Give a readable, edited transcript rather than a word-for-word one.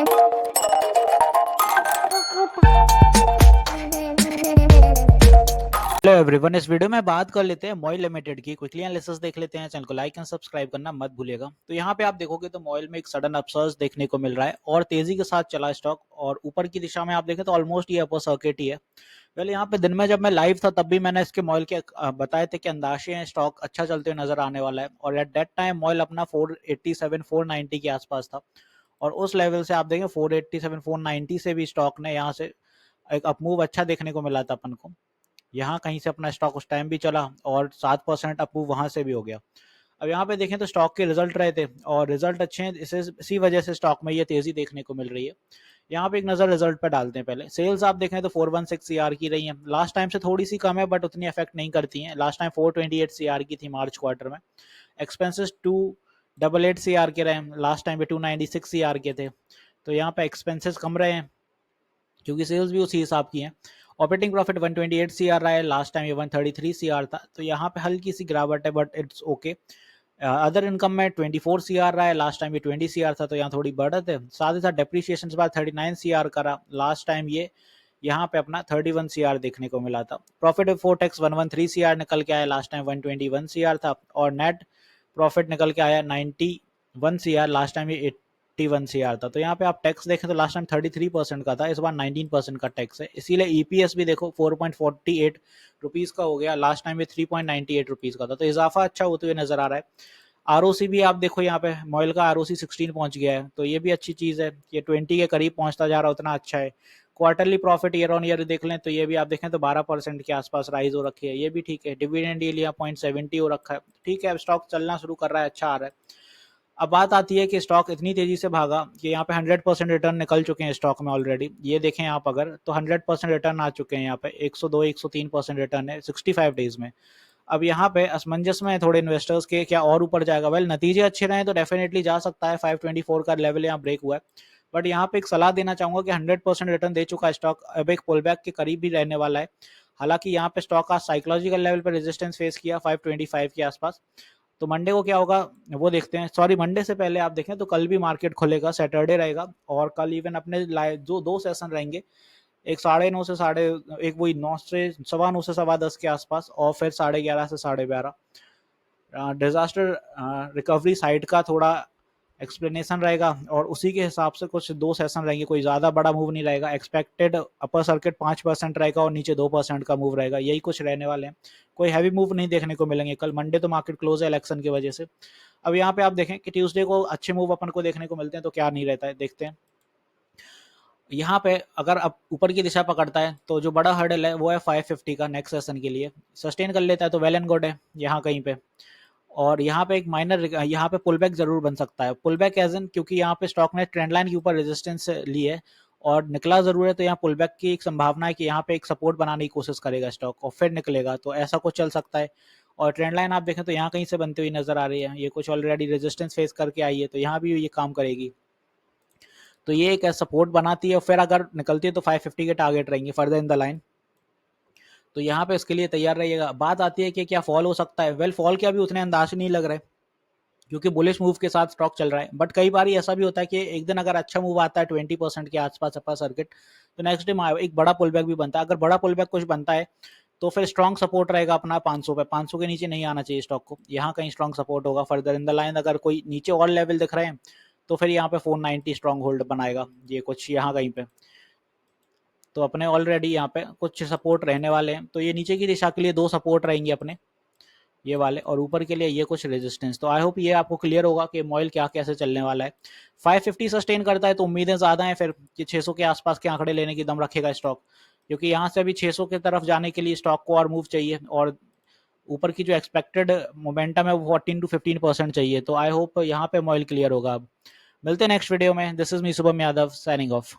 Hello everyone, इस video में बात कर लेते हैं मोइल लिमिटेड की। क्विकली एनालिसिस देख लेते हैं। चैनल को लाइक एंड सब्सक्राइब करना मत भूलिएगा। तो यहाँ पे आप देखोगे तो मोइल में एक सडन अपसर्ज देखने को मिल रहा है और तेजी के साथ चला स्टॉक, और ऊपर की दिशा में आप देखें तो ऑलमोस्ट ये अपर सर्किट ही है। वेल, यहाँ पे दिन में जब मैं लाइव था तब भी मैंने इसके मोइल के बताए थे कि अंदाजे हैं स्टॉक अच्छा चलते हुए नजर आने वाला है, और एट दैट टाइम मोइल अपना 487 490 के आसपास था, और उस लेवल से आप देखें 487 490 से भी स्टॉक ने यहाँ से एक अपमूव अच्छा देखने को मिला था अपन को। यहाँ कहीं से अपना स्टॉक उस टाइम भी चला और 7% अपूव वहां से भी हो गया। अब यहाँ पे देखें तो स्टॉक के रिजल्ट रहे थे और रिजल्ट अच्छे हैं, इसी वजह से स्टॉक में ये तेजी देखने को मिल रही है। यहाँ पे एक नजर रिजल्ट पे डालते हैं। पहले सेल्स आप देखें तो 416 सीआर की रही है। लास्ट टाइम से थोड़ी सी कम है बट उतनी इफेक्ट नहीं करती हैं। लास्ट टाइम 428 सीआर की थी मार्च क्वार्टर में। एक्सपेंसेस 288 सीआर के रहे, लास्ट टाइम पे 296 सीआर के थे। तो यहाँ पे एक्सपेंसेस कम रहे हैं क्योंकि सेल्स भी उसी हिसाब की हैं। ऑपरेटिंग प्रॉफिट 128 सीआर रहा है, लास्ट टाइम ये 133 सीआर था, तो यहाँ पे हल्की सी गिरावट है but it's okay. Other income में 24 सीआर रहा है, लास्ट टाइम ये 20 सीआर था, तो यहाँ थोड़ी बढ़त है। साथ ही साथ डेप्रीशिएशन के बाद 39 सीआर करा, लास्ट टाइम ये यहाँ पे अपना 31 सीआर देखने को मिला था। प्रॉफिट बिफोर टैक्स 113 सीआर निकल के आया, लास्ट टाइम 121 सीआर था, और नेट प्रॉफिट निकल के आया 91 सीआर, लास्ट टाइम ये 81 सीआर था। तो यहाँ पे आप टैक्स देखें तो लास्ट टाइम 33% का था, इस बार 19% का टैक्स है, इसीलिए ईपीएस भी देखो 4.48 रुपीज का हो गया, लास्ट टाइम ये 3.98 रुपीज का था, तो इजाफा अच्छा होते हुए नजर आ रहा है। आरओसी भी आप देखो यहाँ पे मोइल का आरओसी 16 पहुंच गया है, तो ये भी अच्छी चीज है। ये 20 के करीब पहुंचता जा रहा है, उतना अच्छा है। Quarterly profit year on year देख लें तो ये भी आप देखें तो 12% के आसपास राइज हो रखी है, ये भी ठीक है। डिविडेंड ये लिया 0.70 हो रखा है, ठीक है। अब स्टॉक चलना शुरू कर रहा है, अच्छा आ रहा है। अब बात आती है कि स्टॉक इतनी तेजी से भागा कि यहाँ पे 100% रिटर्न निकल चुके हैं स्टॉक में ऑलरेडी। ये देखें आप अगर तो 100% रिटर्न आ चुके हैं, यहाँ पे 102 103% रिटर्न है 65 डेज में। अब यहाँ पे असमंजस में थोड़े इन्वेस्टर्स के, क्या और ऊपर जाएगा? वेल, नतीजे अच्छे रहे तो डेफिनेटली जा सकता है। 524 का लेवल यहाँ ब्रेक हुआ है, बट यहाँ पे एक सलाह देना चाहूंगा कि 100% रिटर्न दे चुका स्टॉक अब एक पुल बैक के करीब भी रहने वाला है। हालांकि यहाँ पे स्टॉक का साइकोलॉजिकल लेवल पर रेजिस्टेंस फेस किया 525 के आसपास। तो मंडे को क्या होगा वो देखते हैं। सॉरी, मंडे से पहले आप देखें तो कल भी मार्केट खुलेगा, सैटरडे रहेगा, और कल इवन अपने जो 2 सेशन रहेंगे, एक 9:30 से साढ़े एक, वही 9 से 9:15 से 10:15 के आसपास, और फिर 11:30 से 12:30 डिजास्टर रिकवरी साइड का थोड़ा एक्सप्लेनेशन रहेगा, और उसी के हिसाब से कुछ 2 सेशन रहेंगे। कोई ज़्यादा बड़ा मूव नहीं रहेगा। एक्सपेक्टेड अपर सर्किट 5% रहेगा और नीचे 2% का मूव रहेगा, यही कुछ रहने वाले हैं। कोई हैवी मूव नहीं देखने को मिलेंगे कल। मंडे तो मार्केट क्लोज है इलेक्शन की वजह से। अब यहाँ पे आप देखें कि ट्यूसडे को अच्छे मूव अपन को देखने को मिलते हैं, तो क्या नहीं रहता है देखते हैं। यहाँ पे अगर अब ऊपर की दिशा पकड़ता है तो जो बड़ा हर्डल है वो है 550 का नेक्स्ट सेशन के लिए। सस्टेन कर लेता है तो वेल एंड गुड है यहाँ कहीं पे। और यहाँ पे एक माइनर, यहाँ पे पुल बैक जरूर बन सकता है। पुल बैक एज इन, क्योंकि यहाँ पे स्टॉक ने ट्रेंड लाइन के ऊपर रेजिस्टेंस ली है और निकला जरूर है, तो यहाँ पुल बैक की एक संभावना है कि यहाँ पे एक सपोर्ट बनाने की कोशिश करेगा स्टॉक और फिर निकलेगा, तो ऐसा कुछ चल सकता है। और ट्रेंड लाइन आप देखें तो यहाँ कहीं से बनती हुई नजर आ रही है, ये कुछ ऑलरेडी रेजिस्टेंस फेस करके आई है, तो यहाँ भी ये काम करेगी। तो ये एक सपोर्ट बनाती है, और फिर अगर निकलती है तो 550 के टारगेट रहेंगे फर्दर इन द लाइन। तो यहाँ पे इसके लिए तैयार रहिएगा। बात आती है कि क्या फॉल हो सकता है? वेल, फॉल के अभी उतने अंदाज नहीं लग रहे क्योंकि बुलिश मूव के साथ स्टॉक चल रहा है, बट कई बार ऐसा भी होता है कि एक दिन अगर अच्छा मूव आता है 20% के आसपास अपर सर्किट, तो नेक्स्ट डे एक बड़ा पुल बैक भी बनता है। अगर बड़ा पुल बैक कुछ बनता है तो फिर स्ट्रॉन्ग सपोर्ट रहेगा अपना 500 पे। 500 के नीचे नहीं आना चाहिए स्टॉक को, यहाँ कहीं स्ट्रॉन्ग सपोर्ट होगा फर्दर इन द लाइन। अगर कोई नीचे और लेवल दिख रहे हैं तो फिर यहाँ पे 490 स्ट्रॉन्ग होल्ड बनाएगा, ये कुछ यहाँ कहीं पे। तो अपने ऑलरेडी यहाँ पे कुछ सपोर्ट रहने वाले हैं, तो ये नीचे की दिशा के लिए 2 सपोर्ट रहेंगे अपने, ये वाले, और ऊपर के लिए ये कुछ रेजिस्टेंस। तो आई होप ये आपको क्लियर होगा कि मॉइल क्या कैसे चलने वाला है। 550 सस्टेन करता है तो उम्मीदें ज़्यादा हैं फिर कि 600 के आसपास के आंकड़े लेने की दम रखेगा स्टॉक, क्योंकि यहाँ से अभी 600 की तरफ जाने के लिए स्टॉक को और मूव चाहिए, और ऊपर की जो एक्सपेक्टेड मोमेंटम है वो 14 to 15% चाहिए। तो आई होप यहाँ पे मॉइल क्लियर होगा। अब मिलते हैं नेक्स्ट वीडियो में। This is me Shubham Yadav signing off.